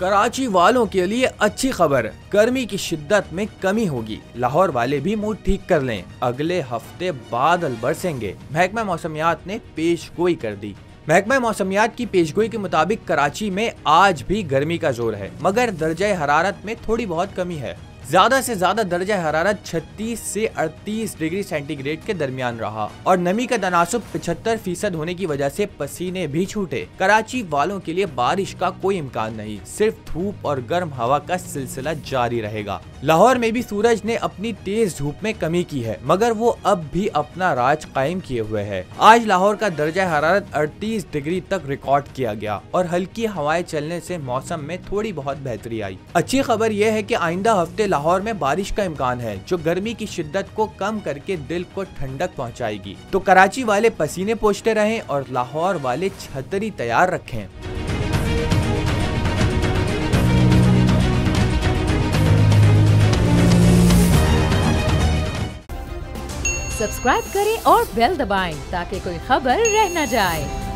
कराची वालों के लिए अच्छी खबर, गर्मी की शिद्दत में कमी होगी। लाहौर वाले भी मूड ठीक कर लें, अगले हफ्ते बादल बरसेंगे। महकमा मौसमियात ने पेशगोई कर दी। महकमा मौसमियात की पेशगोई के मुताबिक कराची में आज भी गर्मी का जोर है, मगर दर्जा हरारत में थोड़ी बहुत कमी है। ज्यादा से ज्यादा दर्जा हरारत 36 से 38 डिग्री सेंटीग्रेड के दरमियान रहा और नमी का तनासुब 75% होने की वजह से पसीने भी छूटे। कराची वालों के लिए बारिश का कोई इम्कान नहीं, सिर्फ धूप और गर्म हवा का सिलसिला जारी रहेगा। लाहौर में भी सूरज ने अपनी तेज धूप में कमी की है, मगर वो अब भी अपना राज कायम किए हुए है। आज लाहौर का दर्जा हरारत 38 डिग्री तक रिकॉर्ड किया गया और हल्की हवाएं चलने से मौसम में थोड़ी बहुत बेहतरी आई। अच्छी खबर यह है कि आइंदा हफ्ते लाहौर में बारिश का इम्कान है, जो गर्मी की शिद्दत को कम करके दिल को ठंडक पहुंचाएगी। तो कराची वाले पसीने पोंछते रहें और लाहौर वाले छतरी तैयार रखें। सब्सक्राइब करें और बेल दबाएं ताकि कोई खबर रह न जाए।